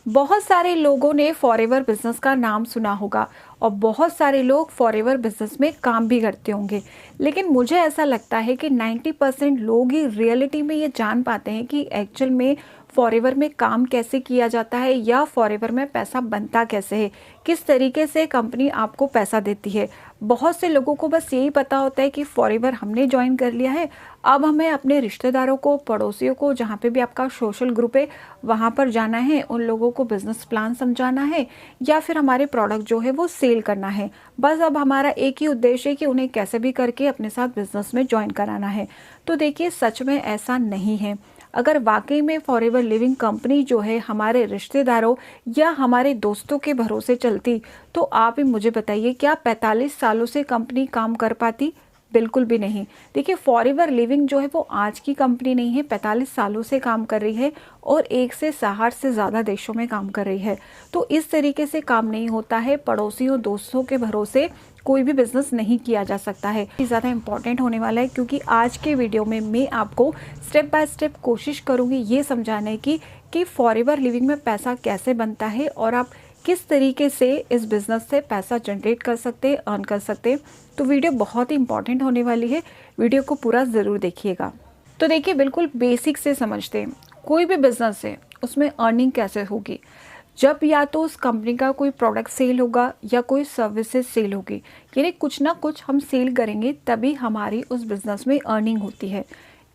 बहुत सारे लोगों ने फॉरएवर बिजनेस का नाम सुना होगा और बहुत सारे लोग फॉरएवर बिजनेस में काम भी करते होंगे। लेकिन मुझे ऐसा लगता है कि 90% लोग ही रियलिटी में ये जान पाते हैं कि एक्चुअल में फॉरएवर में काम कैसे किया जाता है या फॉरएवर में पैसा बनता कैसे है, किस तरीके से कंपनी आपको पैसा देती है। बहुत से लोगों को बस यही पता होता है कि फॉरएवर हमने ज्वाइन कर लिया है, अब हमें अपने रिश्तेदारों को, पड़ोसियों को, जहाँ पे भी आपका सोशल ग्रुप है वहाँ पर जाना है, उन लोगों को बिजनेस प्लान समझाना है या फिर हमारे प्रोडक्ट जो है वो सेल करना है। बस अब हमारा एक ही उद्देश्य है कि उन्हें कैसे भी करके अपने साथ बिजनेस में ज्वाइन कराना है। तो देखिए, सच में ऐसा नहीं है। अगर वाकई में फॉरएवर लिविंग कंपनी जो है हमारे रिश्तेदारों या हमारे दोस्तों के भरोसे चलती, तो आप ही मुझे बताइए, क्या 45 सालों से कंपनी काम कर पाती? बिल्कुल भी नहीं। देखिए, फॉरएवर लिविंग जो है वो आज की कंपनी नहीं है, 45 सालों से काम कर रही है और 1 से 60 से ज़्यादा देशों में काम कर रही है। तो इस तरीके से काम नहीं होता है। पड़ोसियों, दोस्तों के भरोसे कोई भी बिजनेस नहीं किया जा सकता है। ज़्यादा इंपॉर्टेंट होने वाला है, क्योंकि आज के वीडियो में मैं आपको स्टेप बाय स्टेप कोशिश करूँगी ये समझाने की कि फॉरएवर लिविंग में पैसा कैसे बनता है और आप किस तरीके से इस बिज़नेस से पैसा जनरेट कर सकते हैं, अर्न कर सकते हैं। तो वीडियो बहुत ही इंपॉर्टेंट होने वाली है, वीडियो को पूरा ज़रूर देखिएगा। तो देखिए, बिल्कुल बेसिक से समझते हैं। कोई भी बिज़नेस है उसमें अर्निंग कैसे होगी? जब या तो उस कंपनी का कोई प्रोडक्ट सेल होगा या कोई सर्विसेज सेल होगी, यानी कुछ ना कुछ हम सेल करेंगे तभी हमारी उस बिज़नेस में अर्निंग होती है।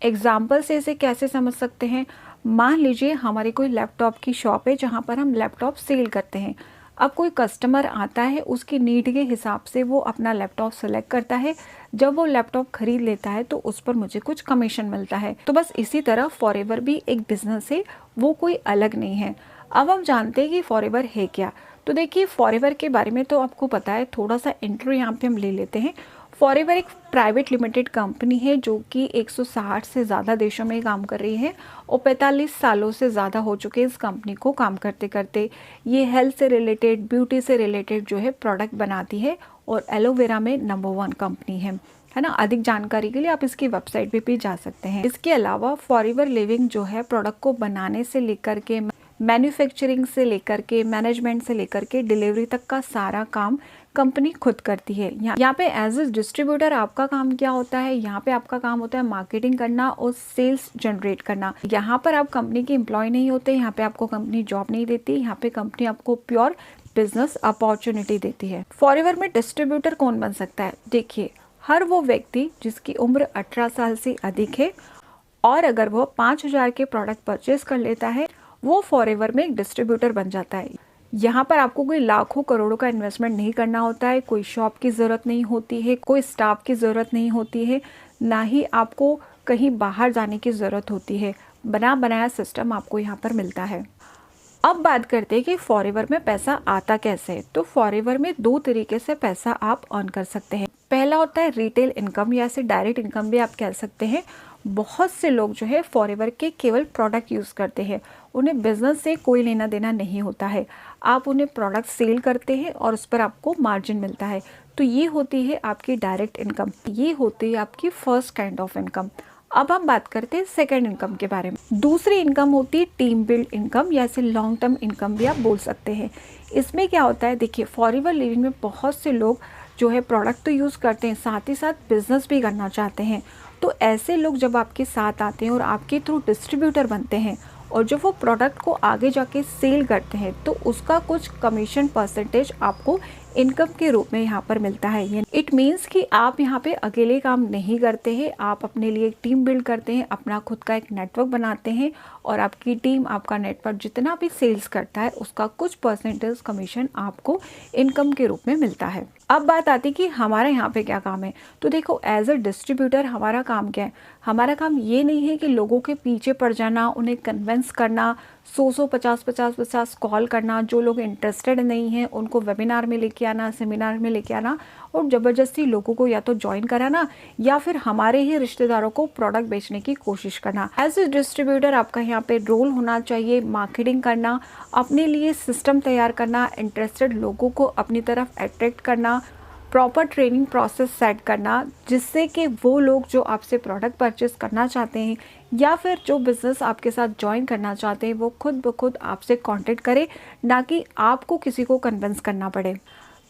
एग्जाम्पल से इसे कैसे समझ सकते हैं? मान लीजिए हमारी कोई लैपटॉप की शॉप है जहाँ पर हम लैपटॉप सेल करते हैं। अब कोई कस्टमर आता है, उसकी नीड के हिसाब से वो अपना लैपटॉप सेलेक्ट करता है। जब वो लैपटॉप खरीद लेता है तो उस पर मुझे कुछ कमीशन मिलता है। तो बस इसी तरह फॉरएवर भी एक बिजनेस है, वो कोई अलग नहीं है। अब हम जानते हैं कि फॉरएवर है क्या। तो देखिए, फॉरएवर के बारे में तो आपको पता है, थोड़ा सा इंट्रो यहाँ पे हम ले लेते हैं। फॉरएवर एक प्राइवेट लिमिटेड कंपनी है जो कि 160 से ज़्यादा देशों में काम कर रही है और 45 सालों से ज़्यादा हो चुके हैं इस कंपनी को काम करते करते। ये हेल्थ से रिलेटेड, ब्यूटी से रिलेटेड जो है प्रोडक्ट बनाती है और एलोवेरा में नंबर 1 कंपनी है ना। अधिक जानकारी के लिए आप इसकी वेबसाइट पे भी जा सकते हैं। इसके अलावा फॉरएवर लिविंग जो है प्रोडक्ट को बनाने से लेकर के, मैन्युफैक्चरिंग से लेकर के, मैनेजमेंट से लेकर के डिलीवरी तक का सारा काम कंपनी खुद करती है। यहाँ पे एज ए डिस्ट्रीब्यूटर आपका काम क्या होता है? यहाँ पे आपका काम होता है मार्केटिंग करना और सेल्स जनरेट करना। यहाँ पर आप कंपनी के एम्प्लॉय नहीं होते, यहाँ पे आपको कंपनी जॉब नहीं देती, यहाँ पे कंपनी आपको प्योर बिजनेस अपॉर्चुनिटी देती है। फॉरएवर में डिस्ट्रीब्यूटर कौन बन सकता है? देखिए, हर वो व्यक्ति जिसकी उम्र 18 साल से अधिक है और अगर वो 5,000 के प्रोडक्ट परचेज कर लेता है, वो फॉरएवर में एक डिस्ट्रीब्यूटर बन जाता है। यहाँ पर आपको कोई लाखों करोड़ों का इन्वेस्टमेंट नहीं करना होता है, कोई शॉप की ज़रूरत नहीं होती है, कोई स्टाफ की ज़रूरत नहीं होती है, ना ही आपको कहीं बाहर जाने की ज़रूरत होती है। बना बनाया सिस्टम आपको यहाँ पर मिलता है। अब बात करते हैं कि फॉरएवर में पैसा आता कैसे है। तो फॉरएवर में 2 तरीके से पैसा आप अर्न कर सकते हैं। पहला होता है रिटेल इनकम या इसे डायरेक्ट इनकम भी आप कह सकते हैं। बहुत से लोग जो है फॉरएवर के केवल प्रोडक्ट यूज़ करते हैं, उन्हें बिजनेस से कोई लेना देना नहीं होता है। आप उन्हें प्रोडक्ट सेल करते हैं और उस पर आपको मार्जिन मिलता है। तो ये होती है आपकी डायरेक्ट इनकम, ये होती है आपकी फर्स्ट काइंड ऑफ इनकम। अब हम बात करते हैं सेकंड इनकम के बारे में। दूसरी इनकम होती है टीम बिल्ड इनकम या इसे लॉन्ग टर्म इनकम भी आप बोल सकते हैं। इसमें क्या होता है? देखिए, फॉरएवर लिविंग में बहुत से लोग जो है प्रोडक्ट तो यूज़ करते हैं, साथ ही साथ बिजनेस भी करना चाहते हैं। तो ऐसे लोग जब आपके साथ आते हैं और आपके थ्रू डिस्ट्रीब्यूटर बनते हैं और जब वो प्रोडक्ट को आगे जाके सेल करते हैं, तो उसका कुछ कमीशन परसेंटेज आपको इनकम के रूप में यहाँ पर मिलता है। इट मीन्स कि आप यहाँ पे अकेले काम नहीं करते हैं, आप अपने लिए एक टीम बिल्ड करते हैं, अपना खुद का एक नेटवर्क बनाते हैं और आपकी टीम, आपका नेटवर्क जितना भी सेल्स करता है उसका कुछ परसेंटेज कमीशन आपको इनकम के रूप में मिलता है। अब बात आती है कि हमारा यहाँ पे क्या काम है। तो देखो, एज अ डिस्ट्रीब्यूटर हमारा काम क्या है? हमारा काम ये नहीं है कि लोगों के पीछे पड़ जाना, उन्हें कन्विंस करना, 100 50 कॉल करना, जो लोग इंटरेस्टेड नहीं हैं उनको वेबिनार में लेके आना, सेमिनार में लेके आना और ज़बरदस्ती लोगों को या तो ज्वाइन कराना या फिर हमारे ही रिश्तेदारों को प्रोडक्ट बेचने की कोशिश करना। एज ए डिस्ट्रीब्यूटर आपका यहाँ पे रोल होना चाहिए मार्केटिंग करना, अपने लिए सिस्टम तैयार करना, इंटरेस्टेड लोगों को अपनी तरफ अट्रैक्ट करना, प्रॉपर ट्रेनिंग प्रोसेस सेट करना, जिससे कि वो लोग जो आपसे प्रोडक्ट परचेस करना चाहते हैं या फिर जो बिज़नेस आपके साथ जॉइन करना चाहते हैं वो खुद ब खुद आपसे कांटेक्ट करें, ना कि आपको किसी को कन्विंस करना पड़े।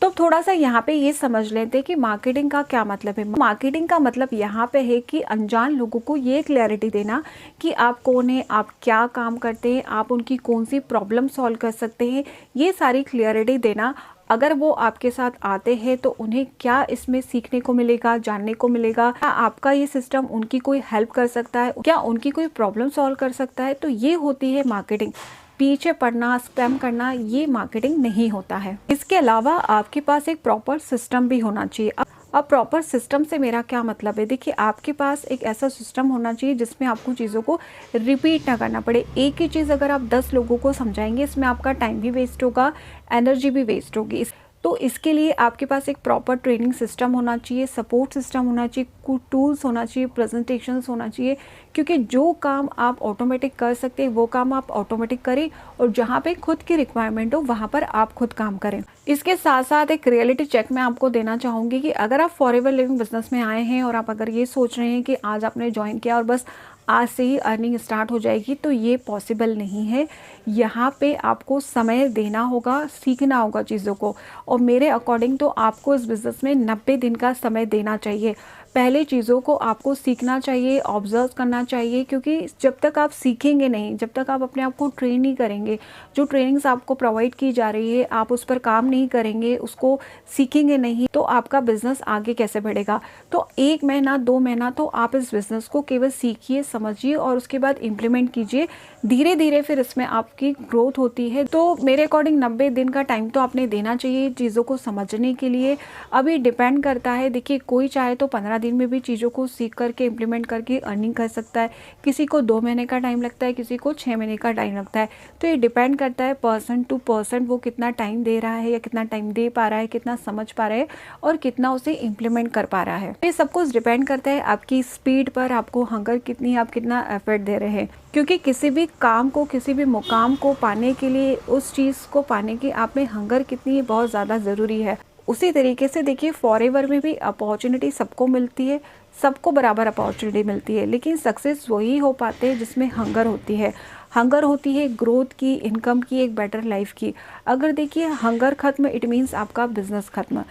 तो थोड़ा सा यहाँ पे ये समझ लेते हैं कि मार्केटिंग का क्या मतलब है। मार्केटिंग का मतलब यहाँ पे है कि अनजान लोगों को ये क्लैरिटी देना कि आप कौन है, आप क्या काम करते हैं, आप उनकी कौन सी प्रॉब्लम सॉल्व कर सकते हैं, ये सारी क्लैरिटी देना। अगर वो आपके साथ आते हैं तो उन्हें क्या इसमें सीखने को मिलेगा, जानने को मिलेगा, क्या आपका ये सिस्टम उनकी कोई हेल्प कर सकता है, क्या उनकी कोई प्रॉब्लम सॉल्व कर सकता है। तो ये होती है मार्केटिंग। पीछे पड़ना, स्पैम करना, ये मार्केटिंग नहीं होता है। इसके अलावा आपके पास एक प्रॉपर सिस्टम भी होना चाहिए। अब प्रॉपर सिस्टम से मेरा क्या मतलब है, देखिए आपके पास एक ऐसा सिस्टम होना चाहिए जिसमें आपको चीज़ों को रिपीट ना करना पड़े। एक ही चीज़ अगर आप 10 लोगों को समझाएंगे, इसमें आपका टाइम भी वेस्ट होगा, एनर्जी भी वेस्ट होगी। तो इसके लिए आपके पास एक प्रॉपर ट्रेनिंग सिस्टम होना चाहिए, सपोर्ट सिस्टम होना चाहिए, कुछ टूल्स होना चाहिए, प्रेजेंटेशंस होना चाहिए, क्योंकि जो काम आप ऑटोमेटिक कर सकते हैं वो काम आप ऑटोमेटिक करें और जहाँ पे खुद की रिक्वायरमेंट हो वहाँ पर आप खुद काम करें। इसके साथ साथ एक रियलिटी चेक मैं आपको देना चाहूँगी कि अगर आप फॉरएवर लिविंग बिजनेस में आए हैं और आप अगर ये सोच रहे हैं कि आज आपने ज्वाइन किया और बस आज से ही अर्निंग स्टार्ट हो जाएगी, तो ये पॉसिबल नहीं है। यहाँ पे आपको समय देना होगा, सीखना होगा चीज़ों को, और मेरे अकॉर्डिंग तो आपको इस बिज़नेस में 90 दिन का समय देना चाहिए। पहले चीज़ों को आपको सीखना चाहिए, ऑब्जर्व करना चाहिए, क्योंकि जब तक आप सीखेंगे नहीं, जब तक आप अपने आप को ट्रेन नहीं करेंगे, जो ट्रेनिंग्स आपको प्रोवाइड की जा रही है आप उस पर काम नहीं करेंगे, उसको सीखेंगे नहीं, तो आपका बिज़नेस आगे कैसे बढ़ेगा। तो 1 महीना 2 महीना तो आप इस बिज़नेस को केवल सीखिए, समझिए और उसके बाद इम्प्लीमेंट कीजिए। धीरे धीरे फिर इसमें आपकी ग्रोथ होती है। तो मेरे अकॉर्डिंग 90 दिन का टाइम तो आपने देना चाहिए चीज़ों को समझने के लिए। अभी डिपेंड करता है, देखिए कोई चाहे तो 15 दिन में भी चीज़ों को सीख करके इम्प्लीमेंट करके अर्निंग कर सकता है, किसी को 2 महीने का टाइम लगता है, किसी को 6 महीने का टाइम लगता है। तो ये डिपेंड करता है पर्सन टू पर्सन, वो कितना टाइम दे रहा है या कितना टाइम दे पा रहा है, कितना समझ पा रहा है और कितना उसे इम्प्लीमेंट कर पा रहा है। ये सब कुछ डिपेंड करता है आपकी स्पीड पर, आपको हंगर कितनी, आप कितना एफर्ट दे रहे हैं। क्योंकि किसी भी काम को, किसी भी मुकाम को पाने के लिए, उस चीज़ को पाने की आप में हंगर कितनी है बहुत ज़्यादा ज़रूरी है। उसी तरीके से देखिए फॉरएवर में भी अपॉर्चुनिटी सबको मिलती है, सबको बराबर अपॉर्चुनिटी मिलती है, लेकिन सक्सेस वही हो पाते हैं जिसमें हंगर होती है। हंगर होती है ग्रोथ की, इनकम की, एक बेटर लाइफ की। अगर देखिए हंगर खत्म, इट मीन्स आपका बिजनेस खत्म।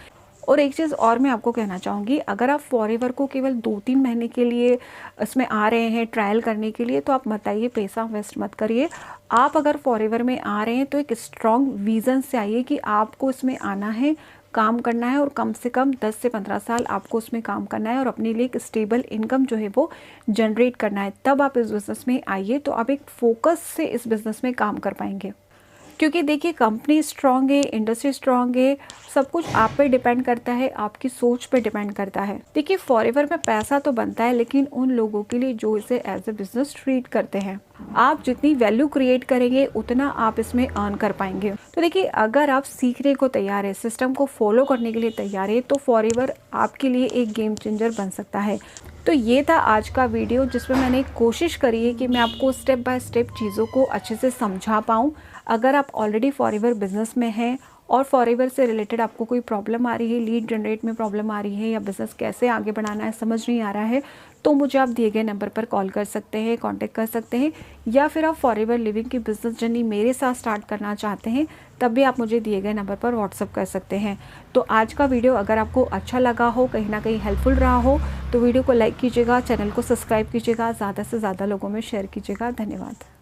और एक चीज़ और मैं आपको कहना चाहूँगी, अगर आप फॉरएवर को केवल 2-3 महीने के लिए इसमें आ रहे हैं ट्रायल करने के लिए, तो आप मत आइए, पैसा वेस्ट मत करिए। आप अगर फॉरएवर में आ रहे हैं तो एक स्ट्रॉन्ग विज़न से आइए कि आपको इसमें आना है, काम करना है और कम से कम 10 से 15 साल आपको उसमें काम करना है और अपने लिए एक स्टेबल इनकम जो है वो जनरेट करना है। तब आप इस बिज़नेस में आइए, तो आप एक फोकस से इस बिज़नेस में काम कर पाएंगे। क्योंकि देखिए कंपनी स्ट्रांग है, इंडस्ट्री स्ट्रांग है, सब कुछ आप पे डिपेंड करता है, आपकी सोच पे डिपेंड करता है। देखिए फॉरएवर में पैसा तो बनता है, लेकिन उन लोगों के लिए जो इसे एज ए बिजनेस ट्रीट करते हैं। आप जितनी वैल्यू क्रिएट करेंगे उतना आप इसमें अर्न कर पाएंगे। तो देखिए अगर आप सीखने को तैयार है, सिस्टम को फॉलो करने के लिए तैयार है, तो फॉरएवर आपके लिए एक गेम चेंजर बन सकता है। तो ये था आज का वीडियो, जिसमें मैंने कोशिश करी है कि मैं आपको स्टेप बाय स्टेप चीज़ों को अच्छे से समझा पाऊँ। अगर आप ऑलरेडी फॉरएवर बिजनेस में हैं और फॉरएवर से रिलेटेड आपको कोई प्रॉब्लम आ रही है, लीड जनरेट में प्रॉब्लम आ रही है या बिज़नेस कैसे आगे बढ़ाना है समझ नहीं आ रहा है, तो मुझे आप दिए गए नंबर पर कॉल कर सकते हैं, कांटेक्ट कर सकते हैं, या फिर आप फॉरएवर लिविंग की बिज़नेस जर्नी मेरे साथ स्टार्ट करना चाहते हैं तब भी आप मुझे दिए गए नंबर पर व्हाट्सअप कर सकते हैं। तो आज का वीडियो अगर आपको अच्छा लगा हो, कहीं ना कहीं हेल्पफुल रहा हो, तो वीडियो को लाइक कीजिएगा, चैनल को सब्सक्राइब कीजिएगा, ज़्यादा से ज़्यादा लोगों में शेयर कीजिएगा। धन्यवाद।